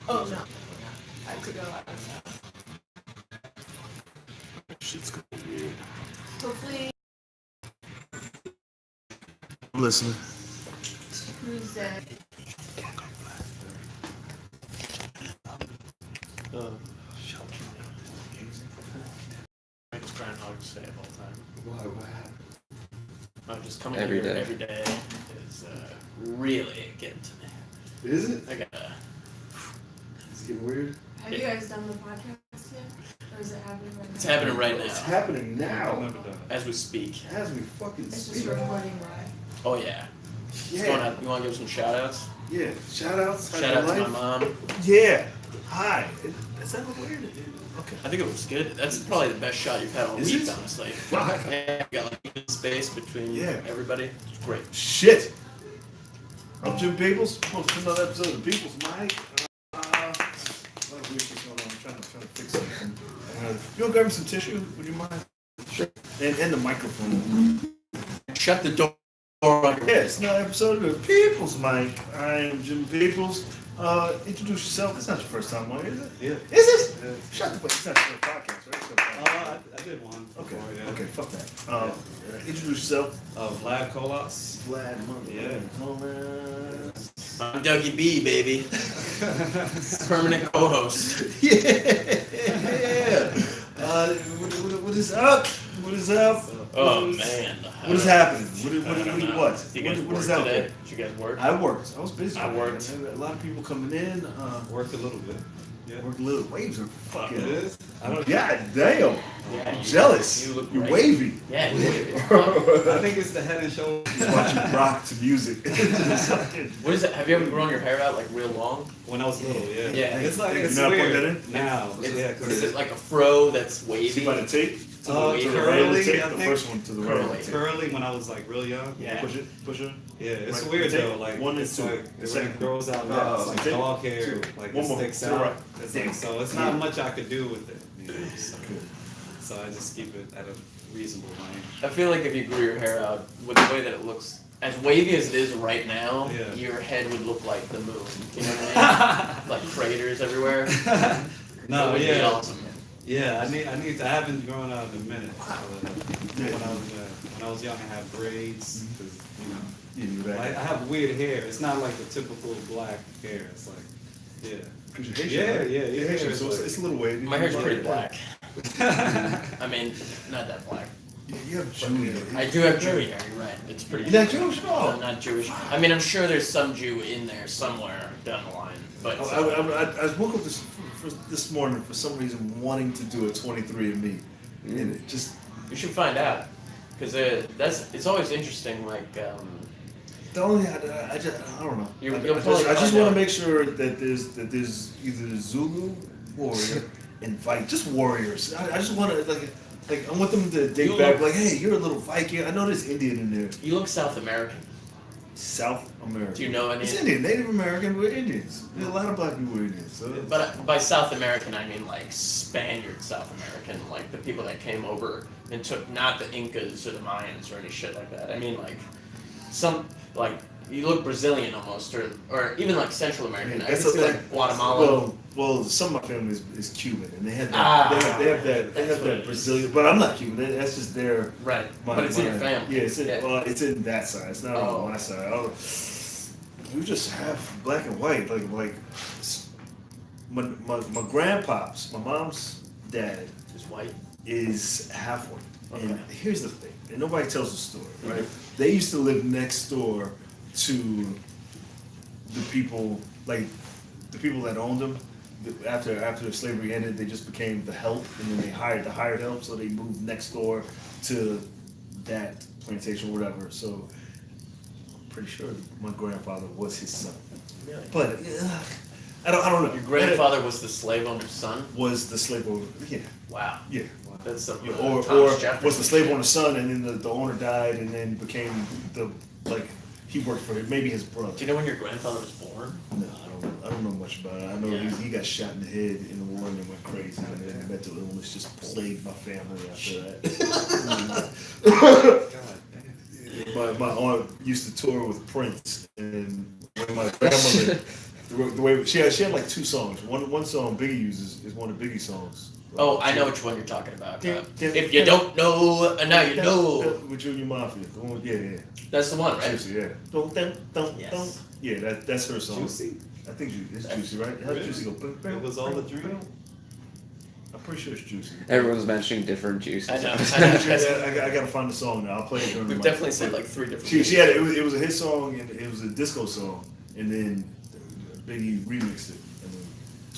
Oh no. I have to go out of town. Shit's going weird. Hopefully I'm listening. Tuesday. I just try and hard to stay the whole time. Why? What happened? Just coming Every here day. every day is really getting to me. Is it? I gotta. It's getting weird. Have you guys done the podcast yet? Or is it happening right now? It's happening right It's now happening now. as we speak. As we fucking It's just speak. recording live. Oh yeah. It's going Yeah. out. You want to give some shout outs? Yeah. Shout outs. Shout out to my mom. Yeah. Hi. Is that look weird? Okay. I think it looks good. That's probably the best shot you've had all Is week, it? honestly. Fuck. Yeah, you got like good space between Yeah. everybody. It's great. Shit. I'm Jim Peoples. Welcome to another episode of Peoples Mike. A lot of weird shit going on. I'm trying to fix something. You want to grab me some tissue? Would you mind? Sure. And the microphone. Shut the door. Yeah, it's another episode of Peoples Mike. I am Jim Peoples. Introduce yourself. It's not your first time on, is it? Yeah. Is it? Yeah. Shut the fuck. It's not your first podcast, right? So, I did one. okay. Before, yeah. Okay. Fuck that. Introduce yourself. Vlad Kolas. Vlad. Mother. Yeah. I'm Dougie B, baby. Permanent co-host. Yeah. What is up? What is up? Oh What is- man. What is happening? I don't know. What? You guys What work is out today? there? Did you guys work? I worked. I was busy. I worked. A lot of people coming in. Worked a little bit. Yeah. Worked a little. Waves are fucking. It is? I don't God damn. Yeah, I'm you- jealous. you look You're great. wavy. Yeah. It's fun. I think it's the head and shoulders. Watching rock to music. What is it? Have you ever grown your hair out like real long? When I was little, yeah. Yeah. It's like, You it's not put weird that in? now. Yeah, Is it like a fro that's wavy? See by the tape? To the wavy? To the right of the curly, tape? I The think. first one to the right of the tape. curly when I was like real young. Yeah. Push it. Push it. Yeah, it's Right, weird take though. Like one and it's two. like The when second. it grows out now, it's like take dog hair, two. like One it more. sticks To the out. right. It's like, so it's not much I could do with it. You know, Good. so I just keep it at a reasonable range. I feel like if you grew your hair out with the way that it looks, as wavy as it is right now, Yeah. your head would look like the moon. You know what I mean? Like craters everywhere. No, It would be yeah. awesome. Yeah, I haven't grown out in a minute. Yeah. When I was young, I had braids. 'Cause, Yeah, you're I right. have weird hair. It's not like the typical black hair. It's like, yeah. Because you're Haitian, Yeah, right? yeah, You're yeah. Haitian, It's so like- it's a little wavy. My hair's pretty black. yeah, I mean, not that black. You have Jew. I do have Jewy hair, you're right. It's pretty. You're not Jewish? I'm No. not Jewish. I mean, I'm sure there's some Jew in there somewhere down the line. But I woke up this morning for some reason wanting to do a 23andMe. And it just, you should find out. Because it's always interesting, like, the only, I don't know. You'll I probably just find want out. to make sure that there's either the Zulu warrior and just warriors. I just want to, like, I want them to dig You back, look- like, hey, you're a little Viking. I know there's Indian in there. you look South American. South America. Do you know any? It's Indian. Native American. We're Indians. There's a lot of black people who are Indians. So But by South American, I mean like Spaniard South American, like the people that came over and took not the Incas or the Mayans or any shit like that. I mean like like you look Brazilian almost, or even like Central American. I That's can see a- like Guatemala. Well, some of my family is Cuban, and they have that. Ah, they have that that's what it is. Brazilian. But I'm not Cuban. That's just their. Right, but it's in your family. Yeah, it's in that side. It's not Oh. on my side. We just have black and white. Like my grandpops, my mom's dad Just white. is half white. Okay. And here's the thing, and nobody tells the story, right? Mhm. They used to live next door to the people, like the people that owned them. After slavery ended, they just became the help, and then they hired the hired help, so they moved next door to that plantation, or whatever. So I'm pretty sure my grandfather was his son, Really? but I don't know. Your grandfather was the slave owner's son. was the slave owner. Yeah, Wow, yeah. that's some. Yeah, Thomas or Jefferson was the slave shit. owner's son, and then the owner died, and then became he worked for him, maybe his brother. Do you know when your grandfather was born? No, I don't know much about it. I know Yeah. he got shot in the head in the war and then went crazy, and then mental illness just plagued my family after that. God damn. My aunt used to tour with Prince, and when my grandmother The way she had like 2 songs. One song Biggie uses is one of Biggie's songs. Oh, I know which one you're talking about. If you don't know, now you know. With Junior Mafia. The one, yeah. That's the one, right? Juicy, yeah. Don't. Yes. Yeah, that's her song. Juicy? I think it's Juicy, right? How Really? Juicy go? It was all a dream. I'm pretty sure it's Juicy. Everyone's mentioning different juices. I know. I gotta find the song now. I'll play it during We've the definitely mic. said like 3 different. She had it was a hit song and it was a disco song and then Biggie remixed it and then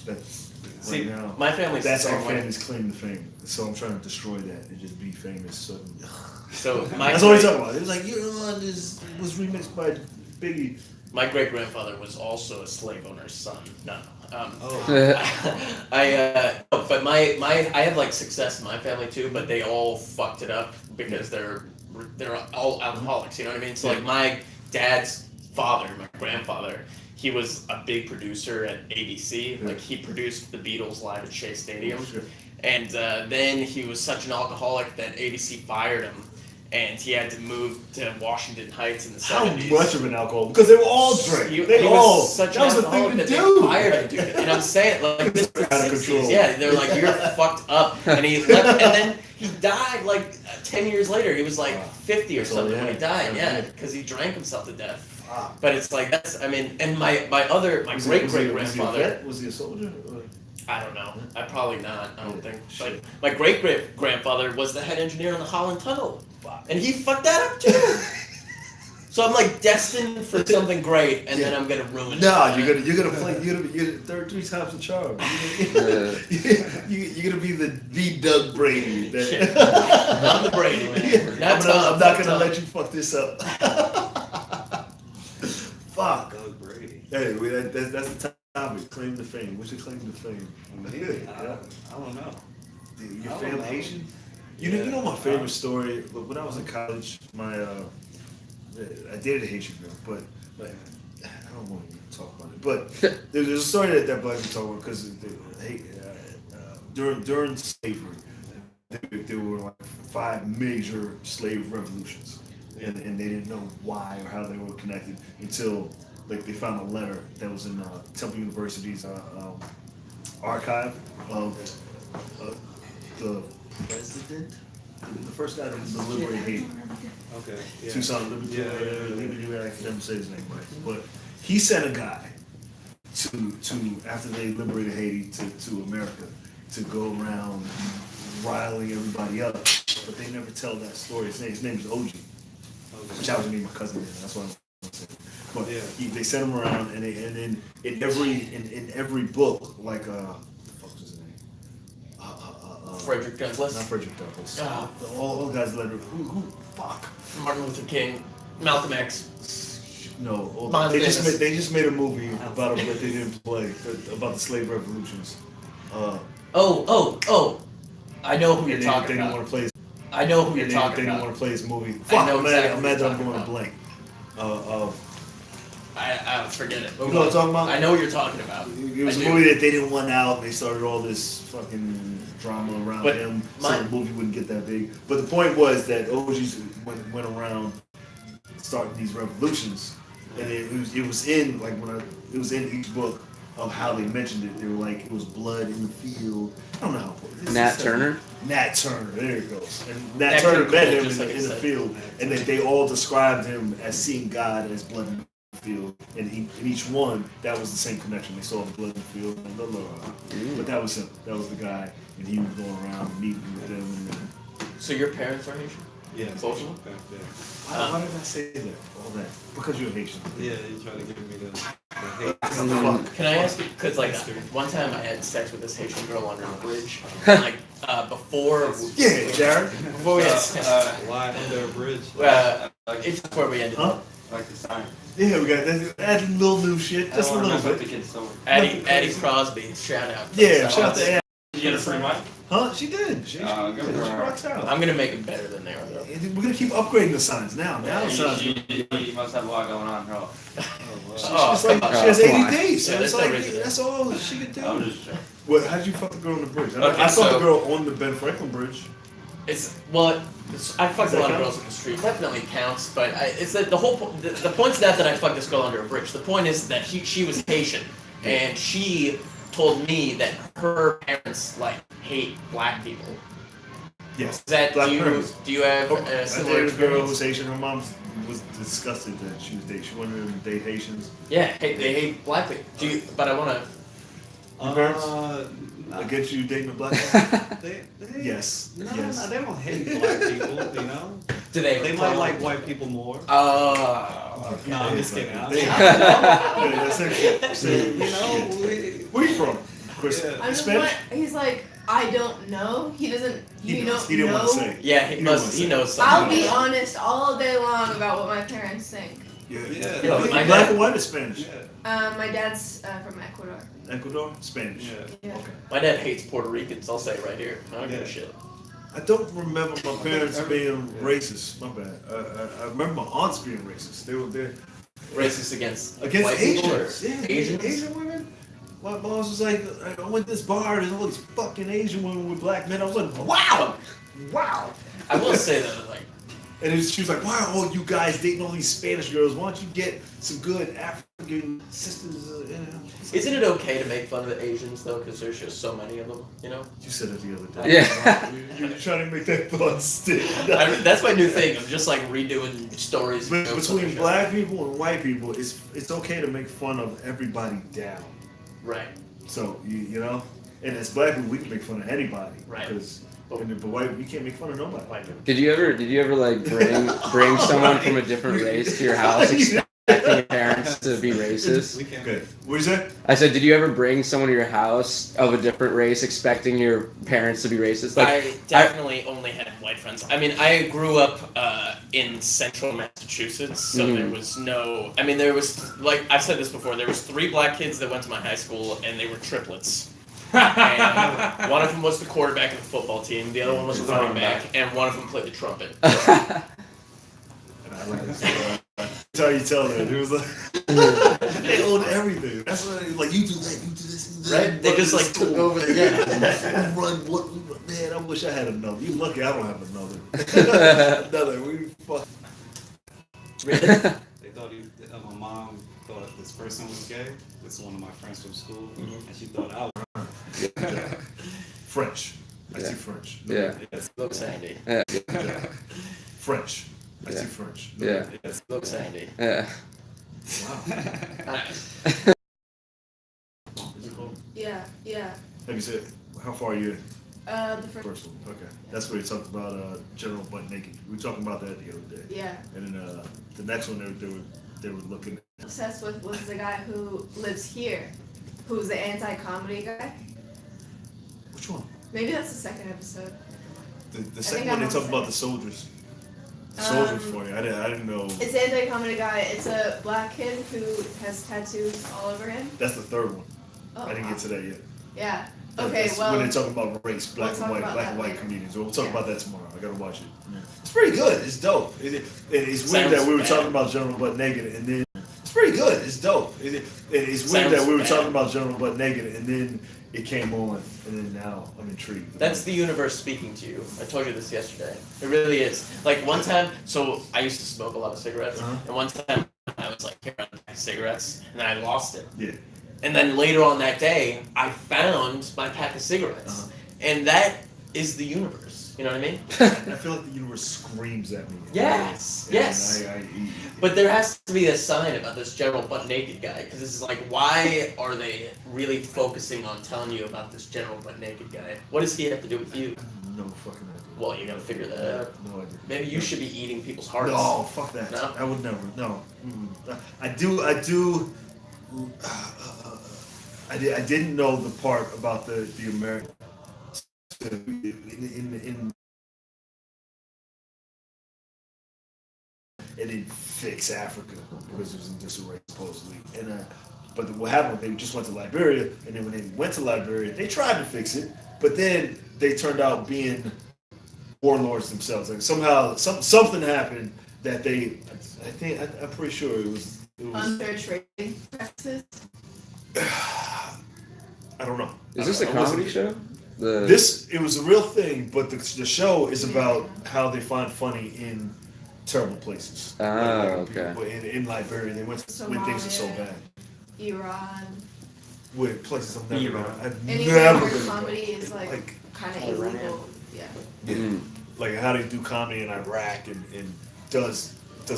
that's See, right now. my family's That's the our same way. family's claim to fame. So I'm trying to destroy that and just be famous. So So my that's all he's talking about. It was like you're on this was remixed by Biggie. my great grandfather was also a slave owner's son. No. Oh. But I have like success in my family too, but they all fucked it up because they're all alcoholics. You know what I mean? So like my dad's father, my grandfather, he was a big producer at ABC. Like he produced the Beatles live at Shea Stadium, Sure. and then he was such an alcoholic that ABC fired him, and he had to move to Washington Heights in the How 70s. much of an alcohol? Because they were all drink. He They was all. such That an was the alcoholic thing to that do. they fired him, dude. And I'm saying, like, this was Out of 60s. control. Yeah, they're like, you're fucked up. And he left, and then he died like 10 years later. He was like 50 or That's all something he when he had. died. Yeah. Yeah, because he drank himself to death. Wow. But it's like that's, I mean, and my Was great he a grandfather. vet? Was he a soldier? Or- I don't know. I probably not. I don't think. Shit. But my great grandfather was the head engineer on the Holland Tunnel, and he fucked that up too. So I'm like destined for something great, and then I'm gonna ruin it. No, you're gonna play. You're gonna third 3 times the charm. You're gonna be the Doug Brady. Shit. I'm the Brady man. I'm not gonna let you fuck this up. Fuck. Doug Brady. Hey, that's the topic. Claim to fame. What's your claim to fame? I don't know. Your I don't family know. Haitian? Yeah. You know my favorite story. When I was in college, I dated a Haitian girl, but I don't want to talk about it. But there's a story that Black people talk about because during slavery, there were like 5 major slave revolutions, and they didn't know why or how they were connected until like they found a letter that was in Temple University's archive of the president, the first guy to liberate Haiti. Okay. Yeah. Toussaint Liberty, Yeah. I can never say his name right, but he sent a guy to after they liberated Haiti to America to go around riling everybody up, but they never tell that story. His name is OG, which I was gonna name my cousin. That's what I'm saying. But Yeah. they sent him around, and then in every book, like what the fuck was his name? Frederick Douglass, Not Frederick Douglass. Ah. All the guys that who fuck. Martin Luther King, Malcolm X. No, Miles Davis. they just made a movie about it that they didn't play about the slave revolutions. Oh! I know who you're They talking didn't about. want to play. I know who They you're didn't talking want about. to play his movie. I Fuck, know exactly I'm what mad you're that I'm talking going about. blank. I forget it. You know what I'm talking about? I know what you're talking about. It was I a do. movie that they didn't want out. They started all this fucking drama around But him, my- so the movie wouldn't get that big. But the point was that OGs went around starting these revolutions, and it was in like it was in each book of how they mentioned it. They were like it was blood in the field. I don't know how. Nat Turner? Nat Turner, there it goes. And Nat That Turner could've met been him just like in I the said. field, and then they all described him as seeing God as blood in the field. And in each one, that was the same connection. They saw the blood in the field, and blah, blah, blah. But that was him. That was the guy, and he was going around meeting with them. And then, So your parents are Haitian? Yeah. Both of them? Yeah. why did I say that? All that because you're Haitian. Yeah, you try to give me the hate. Fuck. Can I ask you? Because like one time I had sex with this Haitian girl under a bridge. And, like before. Yeah, Jared. Before we had sex. Why under a bridge? It's where we ended Huh? up. Like the sign. Yeah, we got that. Add a little new shit, just a I don't little remember bit. the kid's story. Addie Crosby, shout out. Yeah, shout out to Add. Did you get a free mic? Huh? She did. She Good for her. rocks out. I'm gonna make it better than they are though. We're gonna keep upgrading the signs now. Now the signs. You must have a lot going on, bro. Oh, She has come 80 on. days. So Yeah, it's there's no like reason there. that's all she could I'm do. just What? How did you fuck the girl on the bridge? Okay, I fucked so- the girl on the Ben Franklin Bridge. I fucked a lot of girls in the street. Definitely counts, but it's the whole the point's not that I fucked this girl under a bridge. The point is that she was Haitian, and she told me that her parents like hate black people. Yes. Is that Black do parents. you have Oh, a I similar dated a girl who experience? was Haitian. Her mom was disgusted that she was dating. She wanted to date Haitians. Yeah, they hate black people. But I want to. Your parents? Nah. Against you dating a black man? They, Yes. No, Yes. no, they don't hate black people, you know? Do they? They might like white people more. Oh. No, I'm just kidding. I'm They- just- Yeah, that's it. Same You know, shit. Where you from? Chris? Yeah. I just Spanish? want, he's like, I don't know. He doesn't, He you knows. don't He didn't know. want to say. Yeah, He he didn't must. wanna He say. knows something. I'll be honest all day long about what my parents think. Yeah. Yeah. You know, You my black dad- or white or Spanish? Yeah. My dad's from Ecuador. Ecuador? Spanish. Yeah. Yeah. Okay. My dad hates Puerto Ricans. I'll say it right here. I don't give a Yeah. shit. I don't remember my parents being Yeah. racist. My bad. I remember my aunts being racist. They were there. Racist against Against white people or Asians. Yeah, Asians? Asian women. My boss was like, I went to this bar, there's all these fucking Asian women with black men. I was like, wow! Wow! I will say that, like, And she was like, why are all you guys dating all these Spanish girls? Why don't you get some good African sisters? isn't it okay to make fun of the Asians though? Because there's just so many of them, you know. You said it the other day. Yeah. You're trying to make that thought stick. That's my new thing. I'm just like redoing stories. But jokes on the between show. black people and white people, it's okay to make fun of everybody down. Right. So you know, and as black people, we can make fun of anybody. Right. Because but white, you can't make fun of nobody. White people. Did you ever like bring someone from a different race to your house, expecting your parents to be racist? We can. Good. What is that? I said, did you ever bring someone to your house of a different race, expecting your parents to be racist? Like, I definitely only had white friends. I mean, I grew up in central Massachusetts, so Mhm. there was no. I mean, there was like I've said this before. There was 3 black kids that went to my high school, and they were triplets. And one of them was the quarterback of the football team. The other one was the running back, and one of them played the trumpet. And I like this. That's how you tell them. It was like they owned everything. That's what like you do that, you do this, you do that. Right? They just like took over the We run what? Man, I wish I had another. You lucky I don't have another. Another. We fuck. They thought my mom thought this person was gay. This is one of my friends from school, and she thought I was. French. I Yeah. see French. Yeah. Yes. Looks handy. French. I Yeah. see French. Yeah. Yes. Looks handy. Yeah. Wow. Yeah, yeah. Have you said how far are you? The first, First one. Okay. That's where you talked about General Butt Naked. We were talking about that the other day. yeah. And then the next one they were looking at. Obsessed with was the guy who lives here, who's the anti-comedy guy. Which one? Maybe that's the second episode. The second think one they I'm talked on about the soldiers. The soldiers Um, for you. I didn't know. It's the anti-comedy guy. It's a black kid who has tattoos all over him. That's the third one. Oh, I didn't get to that yet. Yeah. Okay, That's well, when they talk about race, black we'll and talk white, about black that and white later. comedians. We'll talk Yeah. about that tomorrow. I gotta watch it. It's pretty good. It's dope. It's weird that we were Sounds talking bad. about General Butt Naked, and then it's pretty good. It's dope. It's weird that Sounds we were bad. talking about General Butt Naked, and then it came on, and then now I'm intrigued. That's the universe speaking to you. I told you this yesterday. It really is. Like one time, so I used to smoke a lot of cigarettes, Uh-huh. and one time I was like carrying a pack of cigarettes, and then I lost it. Yeah. And then later on that day, I found my pack of cigarettes, Uh-huh. and that is the universe. You know what I mean? I feel like the universe screams at me. Yes, And yes. But there has to be a sign about this General Butt Naked guy, because this is like, why are they really focusing on telling you about this General Butt Naked guy? What does he have to do with you? No fucking idea. Well, you gotta figure that out. No idea. Maybe you should be eating people's hearts. No, fuck that. No? I would never. No. I do. I didn't know the part about the American. In it didn't fix Africa because it was in disarray supposedly. And but what happened? They just went to Liberia, and then when they went to Liberia, they tried to fix it, but then they turned out being warlords themselves. Like somehow something happened that they. I'm pretty sure it was. unfair trading practices. I don't know. Is this a I wasn't- comedy show? It was a real thing, but the show is about how they find funny in terrible places. Oh, okay. People in Liberia, they when things are so Somalia. bad. Iran. with places I've never been. I've Anywhere never where been. comedy is like kind of illegal. Yeah. Mm. Like how they do comedy in Iraq and does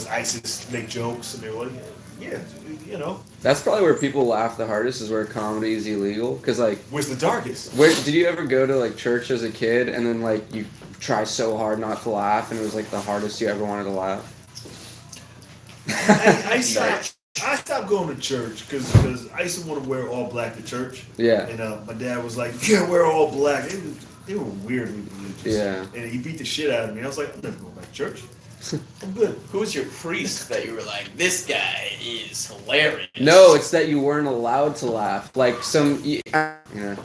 ISIS make jokes and they're like, yeah, you know, That's probably where people laugh the hardest is where comedy is illegal. Cause like, where's the darkest? where did you ever go to like church as a kid and then like you try so hard not to laugh and it was like the hardest you ever wanted to laugh? I stopped going to church because I used to want to wear all black to church. Yeah. And my dad was like, you can't wear all black. They were weirdly religious. Yeah. And he beat the shit out of me. I was like, I'm never going back to church. I'm good. Who was your priest that you were like, this guy is hilarious? No, it's that you weren't allowed to laugh. Like yeah.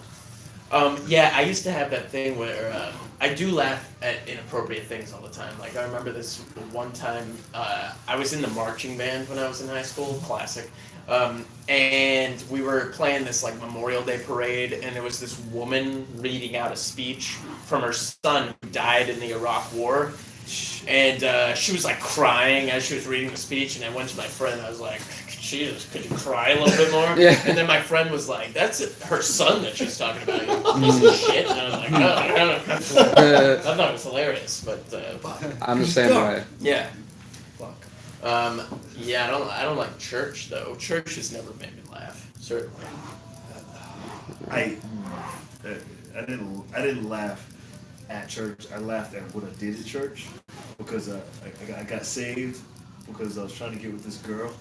Yeah, I used to have that thing where I do laugh at inappropriate things all the time. Like I remember this one time I was in the marching band when I was in high school, classic, and we were playing this like Memorial Day parade, and there was this woman reading out a speech from her son who died in the Iraq War. And she was like crying as she was reading the speech, and I went to my friend and I was like, Jesus, could you cry a little bit more? Yeah. And then my friend was like, that's her son that she's talking about, you piece of shit. And I was like, no. I thought it was hilarious, but I'm the same way. yeah. Fuck. Yeah, I don't like church though. Church has never made me laugh, certainly. I didn't laugh at church. I laughed at what I did at church because I got saved because I was trying to get with this girl,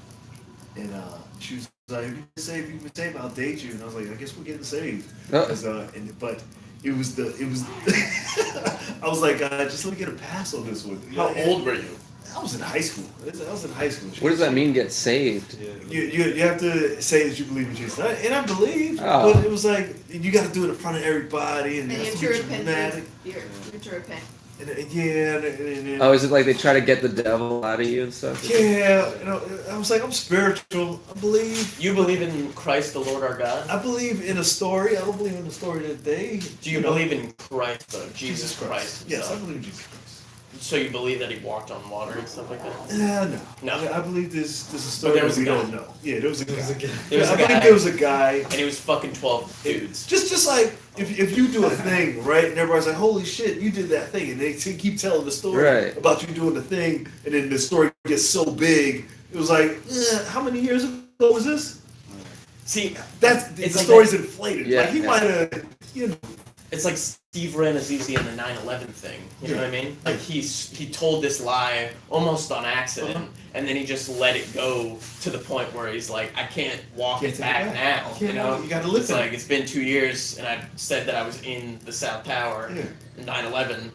and she was like, "If you've been saved, I'll date you." And I was like, "I guess we're getting saved." Oh. 'Cause, but it was I was like, "Just let me get a pass on this one." How old were you? I was in high school. What does that mean, get saved? You have to say that you believe in Jesus, and I believe, Oh. but it was like you got to do it in front of everybody, and And it you has have to to be repent. dramatic. You have to repent. And Oh, is it like they try to get the devil out of you and stuff? yeah, I was like, I'm spiritual. I believe. You believe in Christ the Lord our God? I believe in a story. I don't believe in the story that they. Do you believe in Christ though? Jesus Christ. Yes, I himself? believe in Jesus Christ. So you believe that he walked on water and stuff like that? No. No. I believe this is a story there was that we a guy. don't know. Yeah, there was a guy. There was a I believe guy. there was a guy. And he was fucking 12 dudes. Just like if you do a thing, right, and everybody's like, "Holy shit, you did that thing," and they keep telling the story Right. about you doing the thing, and then the story gets so big, it was like, how many years ago was this? See, That's the It's like story's inflated. Yeah, like he yeah. might have, it's like Steve Ranazizi and the 9/11 thing. You know what I mean? Like he told this lie almost on accident, and then he just let it go to the point where he's like, I can't walk Can't it take it back back. now. Can't You know, walk it. You gotta live It's it. like it's been 2 years, and I said that I was in the South Tower, Yeah. in 9/11.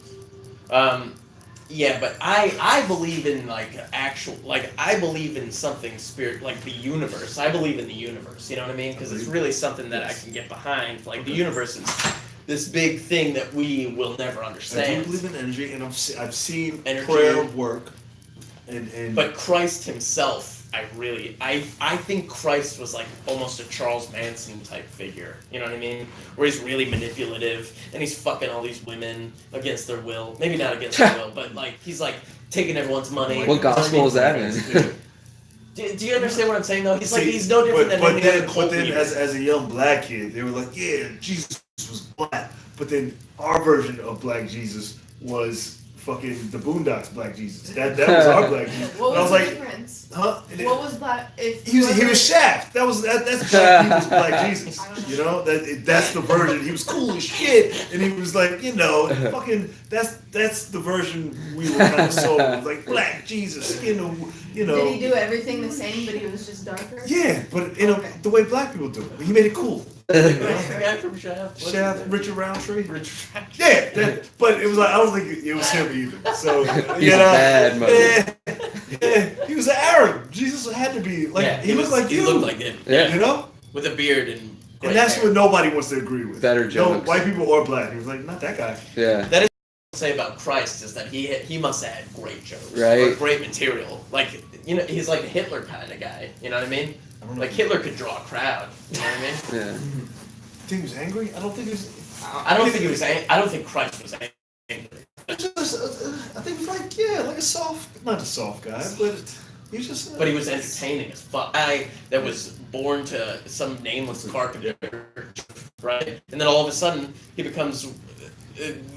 Yeah, but I believe in like actual, like I believe in something spirit, like the universe. I believe in the universe. You know what I mean? Because it's really something that I can get behind. Like the universe is this big thing that we will never I do understand. believe in energy, and I've seen Energy. prayer work, and But Christ himself, I think Christ was like almost a Charles Manson type figure. You know what I mean? Where he's really manipulative and he's fucking all these women against their will. Maybe not against their will, but like he's like taking everyone's money. What gospel is that in? Do you understand what I'm saying though? He's like he's no different than any other cult But then leader. as a young black kid, they were like, yeah, Jesus was black. But then our version of black Jesus was fucking the Boondocks black Jesus. That was our black Jesus. What And I was was the like, difference? huh? What was that? If He was Shaft. That's black people's black Jesus. I don't know. You know, that's the version. He was cool as shit, and he was like, fucking. That's the version we were kind of sold. It was like black Jesus, Did he do everything the same, but he was just darker? Yeah, but Okay. the way black people do it, he made it cool. What's the guy from Shaft? What's Shaft, his name? Richard Roundtree. Richard Roundtree. Yeah, but it was like I don't think it was him either. So He's bad, he was an Arab. Jesus had to be like Yeah, he looked like he you. looked like him. Yeah. You know, With a beard and and that's hair. what nobody wants to agree with. Better No, jokes. white people or black. He was like, not that guy. Yeah. Say about Christ is that he must have had great jokes, Right. or great material. Like he's like a Hitler kind of guy. You know what I mean? I don't know. Like Hitler could draw a crowd. You know what I mean? Yeah. I think he was angry. I don't think he was. I don't think he was. I don't think Christ was angry. I think he was like a soft, not a soft guy, but he was just. But he was entertaining as fuck. Guy that was born to some nameless carpenter, right? And then all of a sudden, he becomes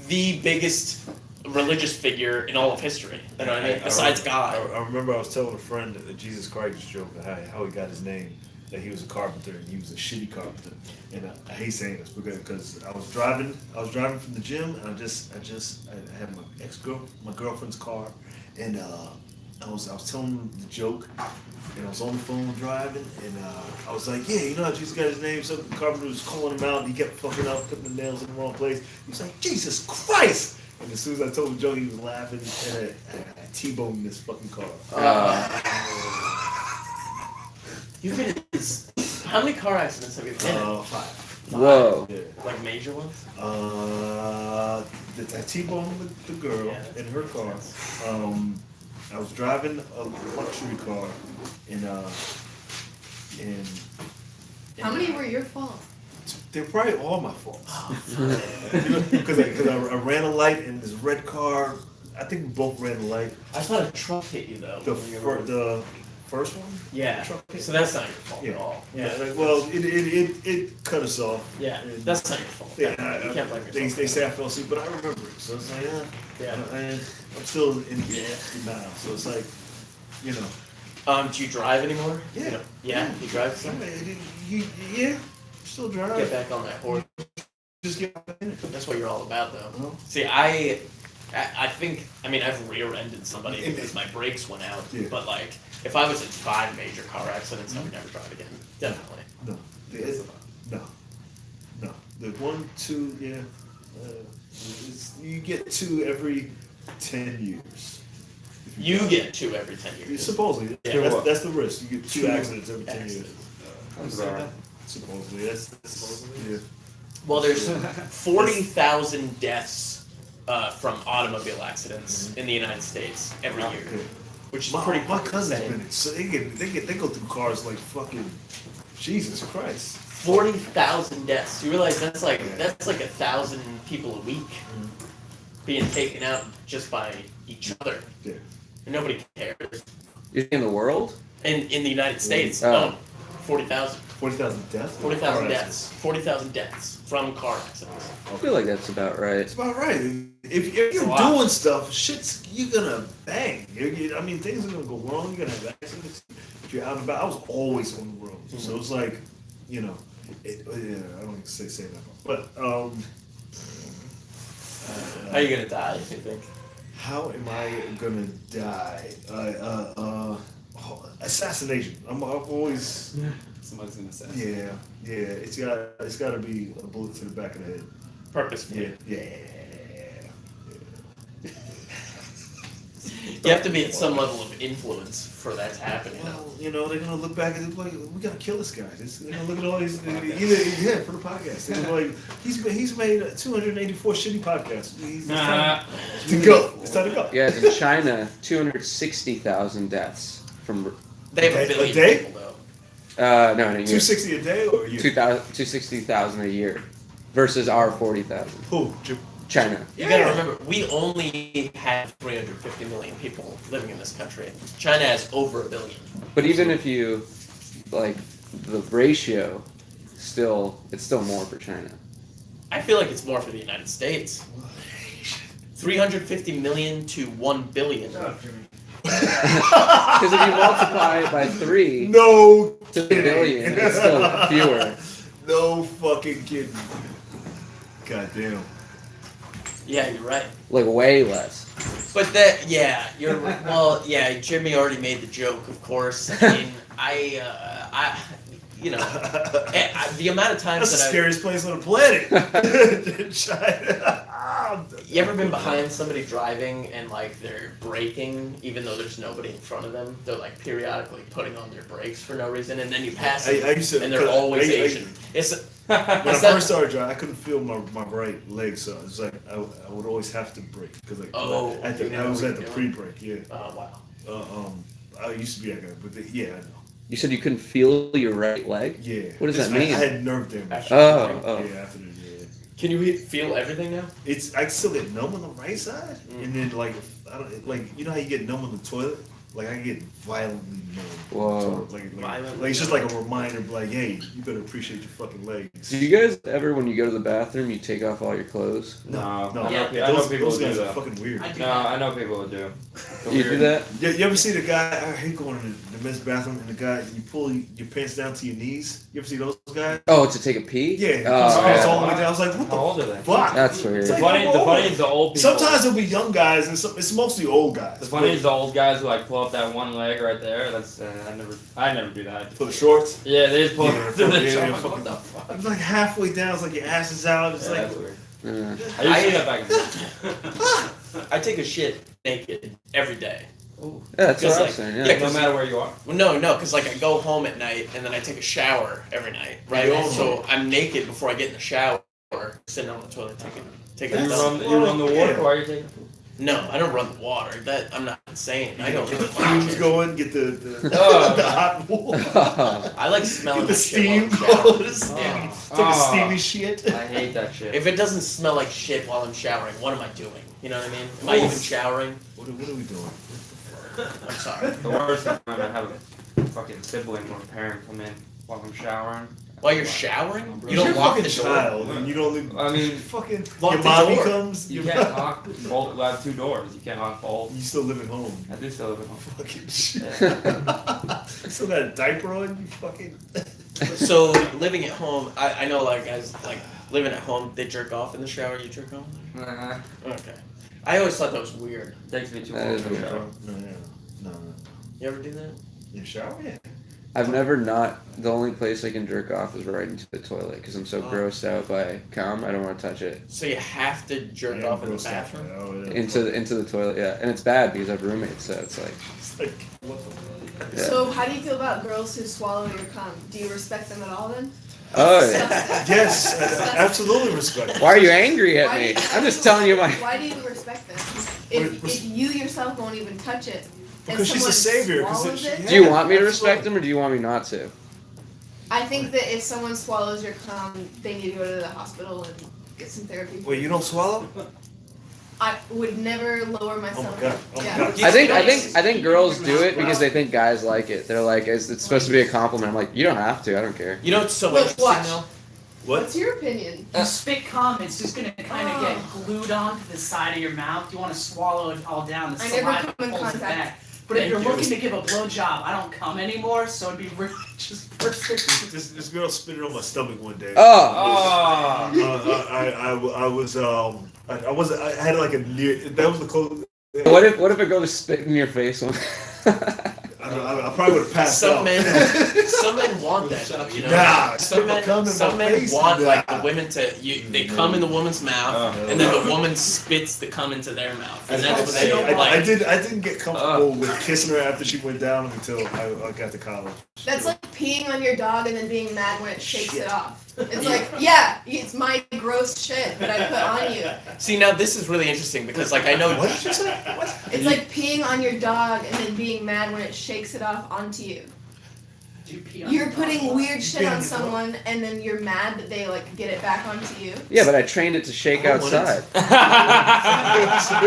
the biggest religious figure in all of history. You know what I mean? Besides God. I remember I was telling a friend a Jesus Christ joke how he got his name. That he was a carpenter and he was a shitty carpenter. And I hate saying this because I was driving from the gym and I had my girlfriend's car and I was telling him the joke and I was on the phone driving and I was like, yeah, you know how Jesus got his name? So the carpenter was calling him out and he kept fucking up, putting the nails in the wrong place. He was like, Jesus Christ! And as soon as I told the joke, he was laughing and I T-boned this fucking car. You've been in how many car accidents have you been in? 5. Whoa. Yeah. Like major ones? I T-boned the girl Yeah. in her car. I was driving a luxury car in How many were your fault? they're probably all my fault. Oh, Because I ran a light in this red car. I think we both ran a light. I thought a truck hit you though. The first one? Yeah. Truck hit. So that's not your fault Yeah. at all. Yeah. Well, it cut us off. Yeah. And- That's not your fault. Yeah, You can't blame yourself. they say I fell asleep, but I remember it. So it's like, Yeah. and I'm still in denial. So it's like, you know. Do you drive anymore? Yeah. You know, yeah. You drive some? Yeah, still drive. Get back on that horse. Just get back in it. That's what you're all about, though. No. See, I think, I mean, I've rear-ended somebody because my brakes went out. Yeah. But like, if I was in 5 major car accidents, I would never drive again. Definitely. No. No. The 1, 2, yeah. You get 2 every 10 years. You get 2 every 10 years. Supposedly, Yeah. that's the risk. You get 2 accidents every 10 years. Accidents. That's all right. Supposedly, that's yeah. Well, there's 40,000 deaths from automobile accidents in the United States every year, Okay. which is My pretty cousin's insane. been so they go through cars like fucking Jesus Christ. 40,000 deaths. You realize that's like 1,000 people a week being taken out just by each other, Yeah. and nobody cares. You think in the world? In the United States, Oh. 40,000. 40,000 deaths. 40,000 Car deaths. accidents. 40,000 deaths from car accidents. I feel like that's about right. It's about right. If a you're lot. doing stuff, you're gonna bang. I mean, things are gonna go wrong. You're gonna have accidents. If you're out and about, I was always on the road, so it's like, you know, yeah, I don't even say that, but How are you gonna die, you think? how am I gonna die? Assassination. I've always. Somebody's gonna say. Yeah. It's got to be a bullet to the back of the head. Purposefully. Yeah. You have to be at some level of influence for that to happen, you know? Well, you know, they're gonna look back and they're like, we gotta kill this guy. They're gonna look at all these, for the podcast. They're gonna be like, he's made 284 shitty podcasts. It's time to go. It's time to go. Yeah, in China, 260,000 deaths from. They have A a billion day? people, though. No, in a year. 260 a day or a year? 260,000 a year versus our 40,000. Who? China. You gotta remember, we only have 350 million people living in this country. China has over 1 billion. But even if you, like, the ratio, it's still more for China. I feel like it's more for the United States. 350 million to 1 billion. Because if you multiply it by 3 No to the billion, it's still fewer. No fucking kidding. God damn. Yeah, you're right. Like, way less. But that, yeah, well, yeah, Jimmy already made the joke, of course. I mean, you know, the amount of times That's the that scariest place on the planet. China. You ever been behind somebody driving and like they're braking even though there's nobody in front of them? They're like periodically putting on their brakes for no reason, and then you pass them, I used to, and they're always Asian. When I first started driving, I couldn't feel my right leg, so it's like I would always have to brake because like I was at the pre-brake. Yeah. Oh wow. I used to be like that, but yeah, I know. You said you couldn't feel your right leg? Yeah. What does that I mean? had nerve damage. Oh. Yeah, after the yeah. Can you feel everything now? I still get numb on the right side, and then like you know how you get numb on the toilet. like I get violently numb. Whoa. So, like Violently it's just like numb. a reminder, like, hey, you better appreciate your fucking legs. Do you guys ever, when you go to the bathroom, you take off all your clothes? No, No, I know, Yeah. I know those, people those do guys are that. fucking weird. I do No, that. I know people who do. You do that? You ever see the guy? I hate going to the men's bathroom and the guy you pull your pants down to your knees. You ever see those guys? Oh, to take a pee? Yeah, it Oh, comes yeah. all the way down. I was like, what How old are the they? fuck? That's weird. It's The like, funny, come the on. funny is the old people. Sometimes it'll be young guys, and it's mostly old guys. The funny is the old guys who like pull up that one leg right there. That's I never do that. For the shorts. Yeah, they just pull Yeah, up to the yeah, shorts. yeah, What fucking- the fuck? It's like halfway down. It's like your ass is out. It's Yeah, like that's weird. Yeah. I used to see that back in the day. I take a shit naked every day. Yeah, that's what Just I like- was saying. yeah, Yeah. No matter where you are. Well, no, because like I go home at night and then I take a shower every night, right? You go So I'm naked before I get in the shower, sitting on the toilet taking a You dump. run the water Yeah. while you're taking. No, I don't run the water. That I'm not insane. I don't. get the fumes going. Get the Oh. the hot water. I like smelling Get the that shit while steam I'm showering. going. The steamy, Oh. take a Oh. steamy shit. I hate that shit. If it doesn't smell like shit while I'm showering, what am I doing? You know what I mean? Am I even showering? What are we doing? I'm sorry. The worst time I have a fucking sibling or parent come in while I'm showering. While you're showering, you You're don't a lock fucking the door. child, and you don't leave. I mean, Fucking Lock your the mommy door. comes. you your can't lock both. I have two doors. You can't lock both. You still live at home. I do still live at home. Fucking shit. Yeah. Still got a diaper on. You fucking. So living at home, I know like guys like living at home, they jerk off in the shower. You jerk off? Nah, Okay. I always thought that was weird. takes me too That long is to weird. shower. No. You ever do that? You shower? Yeah. I've never not. The only place I can jerk off is right into the toilet because I'm so Oh. grossed out by cum. I don't want to touch it. So you have to jerk off in the bathroom? Into the toilet, yeah. And it's bad because I have roommates, so it's like, It's like, what the fuck? yeah. So how do you feel about girls who swallow your cum? Do you respect them at all then? Oh, yeah. Yes, I absolutely respect it. Why are you angry at Why do me? you- I'm just telling you my. Why do you respect them? Wait, If you yourself won't even touch it, and Because she's a someone savior. 'Cause swallows it, Do you want me to respect them or do you want me not to? I think that if someone swallows your cum, they need to go to the hospital and get some therapy. Wait, you don't swallow? I would never lower Oh myself. my god. Oh my Yeah. god. I think girls do it because they think guys like it. They're like, it's supposed to be a compliment. I'm like, you don't have to. I don't care. You know what's so Look, interesting watch. though? What's your opinion? You spit cum, it's just gonna kind of get glued onto the side of your mouth. You want to swallow it all down. The I never saliva come in pulls it contact. back. But if Thank you're you. looking to give a blowjob, I don't cum anymore, so it'd be really just perfect. This girl spit it on my stomach one day. Oh, Oh. I was I had like a near. That was the close. what if a girl just spit in your face? I probably would have passed Some out. men want that though, you know? Nah, some men, come in some my men face, want like nah. the women to they come in the woman's mouth and then the woman spits the cum into their mouth. And that's what they don't like. I didn't get comfortable with kissing her after she went down until I got to college. That's like peeing on your dog and then being mad when it shakes it off. It's like, yeah, it's my gross shit that I put on you. See, now this is really interesting because like I know What did you say? What? It's like peeing on your dog and then being mad when it shakes it off onto you. Do you pee on You're your putting dog? weird shit Pee on on your dog? someone and then you're mad that they like get it back onto you. Yeah, but I trained it to shake I want it. outside. So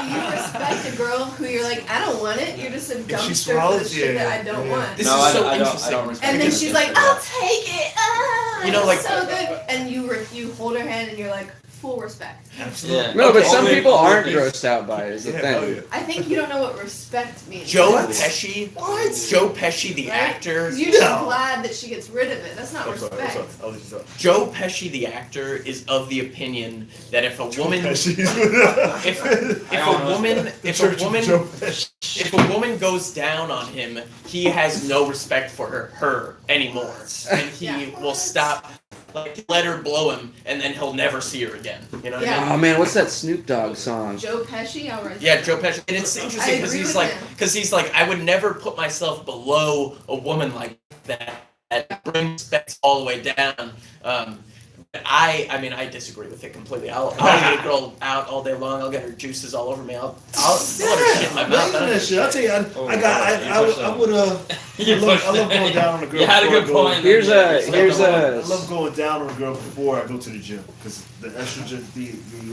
you respect a girl who you're like, I don't want it. You're just a she dumpster for the swallows, shit yeah, that I don't yeah. want. this No, is so I don't interesting. respect And then it. she's like, I'll take it. Ah, You know, it's like- so good. And you hold her hand and you're like, full respect. Absolutely. Yeah. No, but Okay. some Only- people aren't only- grossed out by it. Is the Yeah, thing. hell yeah. I think you don't know what respect means. Joe What? Pesci, What? Joe Pesci the Right? actor, 'Cause you're just No. glad that she gets rid of it. That's not I'm sorry. respect. I'll let you talk. Joe Pesci the actor is of the opinion that if a woman if if if a woman goes down on him, he has no respect for her anymore, and he Yeah. will stop. Like let her blow him, and then he'll never see her again. You know what I Yeah. mean? Oh man, what's that Snoop Dogg song? Joe Pesci, I'll write Yeah, that Joe down. Pesci, and it's I interesting because agree he's with like, him. I would never put myself below a woman like that. That brings respect all the way down. I mean, I disagree with it completely. I'll get a girl out all day long. I'll get her juices all over me. I'll let her shit in my mouth. I don't that shit. I'll tell you, I would I love going down on a girl. You had a before I good go- point. Here's I a. love going down on a girl before I go to the gym because the estrogen, the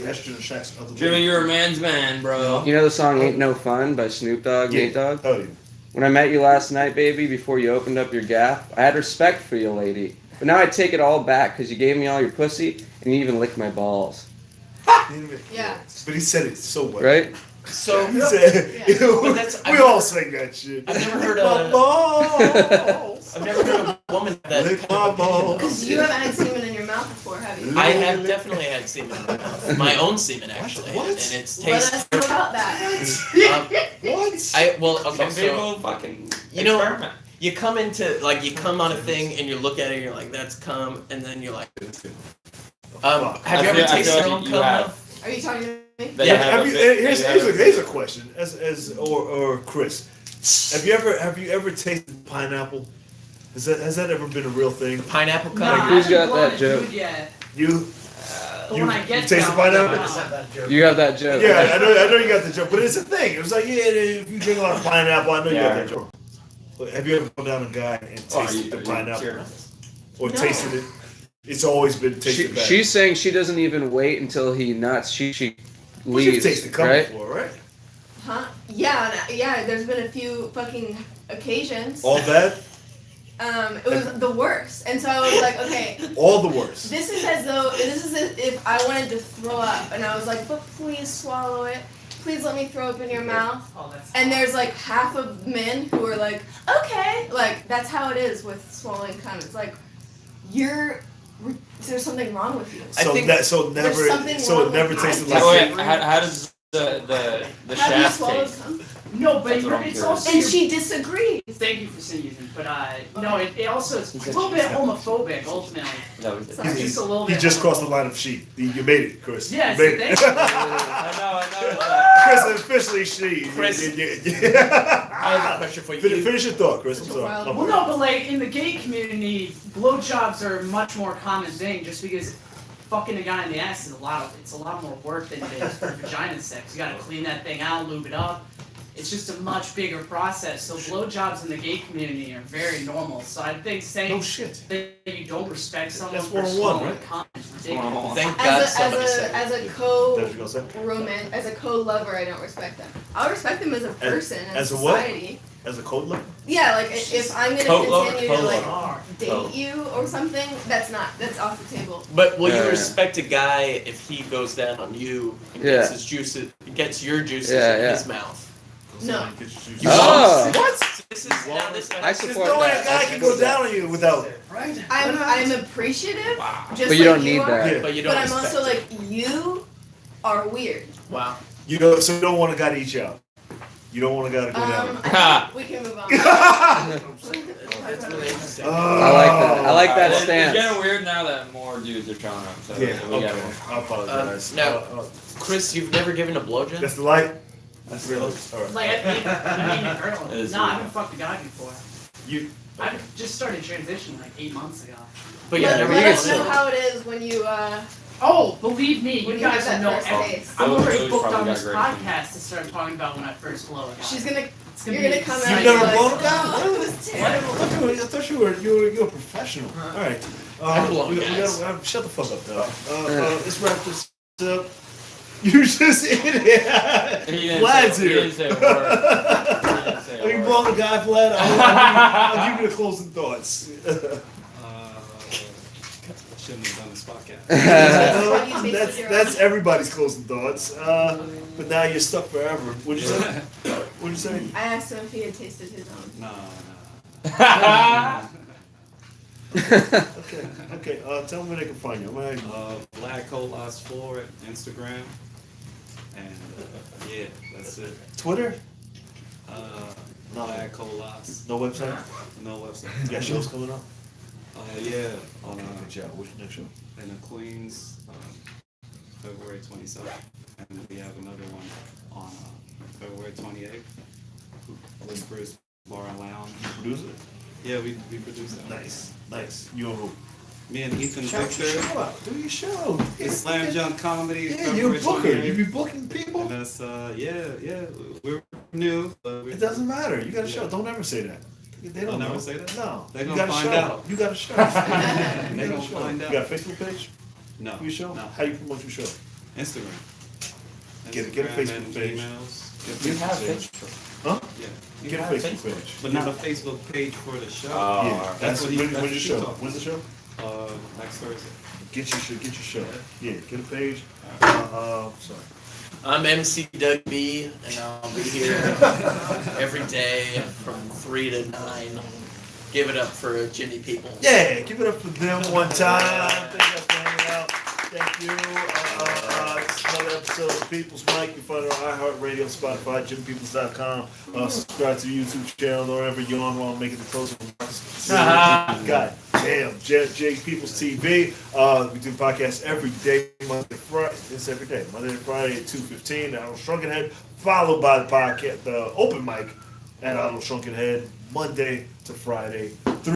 estrogen attracts other Jimmy, women. you're a man's man, bro. You know the song "Ain't No Fun" by Snoop Dogg, Yeah. Nate Dogg. Hell yeah. When I met you last night, baby, before you opened up your gap, I had respect for you, lady. But now I take it all back because you gave me all your pussy and you even licked my balls. Yeah. But he said it so well. Right? So He said, Yeah. But that's- we all sing that shit. I've never heard My a balls. I've never heard of a woman that Lick kind my of opinion. balls. Because you haven't had semen in your mouth before, have you? I have definitely had semen in my mouth. My own semen actually. What? And it's Let tastes us know about that. What? okay, Some so people fucking you know- experiment. you come into like you come on a thing and you look at it and you're like, that's cum, and then you're like have you ever I feel tasted your like own you cum have. Are you talking to me? That Yeah, you have Have a you, bit- here's, that you here's, have a, here's a question, or Chris, have you ever tasted pineapple? Has that ever been a real thing? Pineapple cum? No, I who's haven't got blown that a joke? dude yet. You? But You- when I get you tasted down, pineapple? no. You have that joke. Yeah, I know you got the joke, but it's a thing. It was like, yeah, if you drink a lot of pineapple, I know you got that joke. But have you ever come down a guy and Oh, are tasted you- the are you pineapple? serious? Or No. tasted it? It's always been tasted bad. She's saying she doesn't even wait until he nuts. She Well, you've leaves, tasted cum right? before, right? Huh? Yeah, yeah, there's been a few fucking occasions. All bad? It was the worst. And so I was like, okay, All the worst. this is as if I wanted to throw up. And I was like, but please swallow it. Please let me throw up in your mouth. Oh, that's And there's like half of men who are like, okay. Like, that's how it is with swallowing cum. It's like, there's something wrong with you. I So think that so there's something it never wrong with tasted my like So wait, savory. how does the Have you shaft swallowed taste? cum? no, but That's what I'm it's curious. also. And she disagrees. Thank you for saying it, but no, it also is a little bit homophobic ultimately. That was it. Sorry. Just a little He bit. just crossed the line of sheep. You made it, Chris. Yes, you made thank it. you. I know. Chris, officially she. Chris, Yeah. I have a question for you. Finish your thought, Chris. I'm Such a sorry. wild- I'm Well, sorry. no, but like in the gay community, blowjobs are a much more common thing, just because fucking a guy in the ass is it's a lot more work than it is for vagina sex. You gotta clean that thing out, lube it up. It's just a much bigger process. So blowjobs in the gay community are very normal. So I think saying No shit. that you don't respect someone That's for 101, swallowing right? cum is ridiculous. Thank God As somebody a said it. as a That's what you're gonna say? as a co-lover, I don't respect them. I'll respect them as a person in as a what? society. As a code lover? Yeah, like if I'm gonna Coat lover, continue to coat like lover. date Coat. you or something, that's off the table. But will you Yeah. respect a guy if he goes down on you and Yeah. gets his juices, gets your juices Yeah, in yeah. his mouth? No. You Oh. won't? What? This is now this. I There's support no way that. a guy I can go support that. down on you without it. Right? I'm appreciative, Wow. just But you like don't need you are. that. Yeah. But you don't. But I'm respect also it. like, you are weird. Wow. So you don't want a guy to eat you out. You don't want a guy to go down. I think we can move on. That's really interesting. I like that. I like that It's stance. getting weird now that more dudes are showing up. So Yeah, we okay. gotta- I apologize. Now- Chris, you've never given a blowjob? That's the light? That's real. Alright. Like I mean a girl. It is No, I weird. haven't fucked a guy before. You. I just started transitioning like 8 months ago. But yeah, Let, never let given us a know blowjob. how it is when you Oh, believe me, when you you guys have will that know. first taste. I'm already Those booked probably on got this great podcast to start talking about when I first blow a guy. She's gonna It's you're be gonna come out. You've and never be like, blown a guy? "Oh, it was terrible." I thought you're a professional. All right. I'm blowing we guys. shut the fuck up, dog. Let's wrap this up. You just in it. He didn't Vlad's say- he here. didn't say a word. He didn't say a Are you word. blowing a guy, Vlad? I'll give you the closing thoughts. Shouldn't have done this podcast. That's why you tasted That's your everybody's closing thoughts. But now you're stuck forever. What'd you say? What'd you say? I asked him if he had tasted his own. No. Okay. Tell them where they can find you. Vlad Colas 4 at Instagram. And yeah, that's it. Twitter? Vlad Colas. No website? No website. You got shows coming up? Yeah, on Good job. What's your next show? in the Queens, February 27th, and we have another one on February 28th. Whispers Bar and Lounge. Producer? Yeah, we produced that. Nice. You and who? Me and Ethan Shout your Victor. show out. Do your show. It's Slam Junk Comedy. Yeah, you're a booker. Preparation You be booking people. And that's we're new. But It doesn't matter. You got a show. Don't ever say that. They don't I'll never know. say that? No. They're You gonna got a find show. out. You got a show. They You got gonna a show. find You out. got a Facebook page No. for your show? No. How you promote your show? Instagram. Get a Instagram Facebook and page. Emails. You have page. Facebook. Huh? Yeah. You Get a have Facebook page. But not a Facebook page for the show. Oh, Yeah. alright. That's what he- when's that's your what show? he talks When's the show? Next Thursday. Get your show. Yeah. Get a page. Sorry. I'm MC Doug B, and I'll be here every day from 3 to 9. Give it up for Jimmy People. Yeah, give it up for them one time. Thank you guys for hanging out. Thank you. This is another episode of People's Mic. You find it on iHeartRadio, Spotify, JimPeoples.com. Subscribe to the YouTube channel. Don't ever yawn while I'm making the closing remarks. God damn. J People's TV. We do podcasts every day, Monday to Friday. It's every day, Monday to Friday at 2:15. The Arnold Shrunken Head, followed by the podcast, the open mic at Arnold Shrunken Head, Monday to Friday,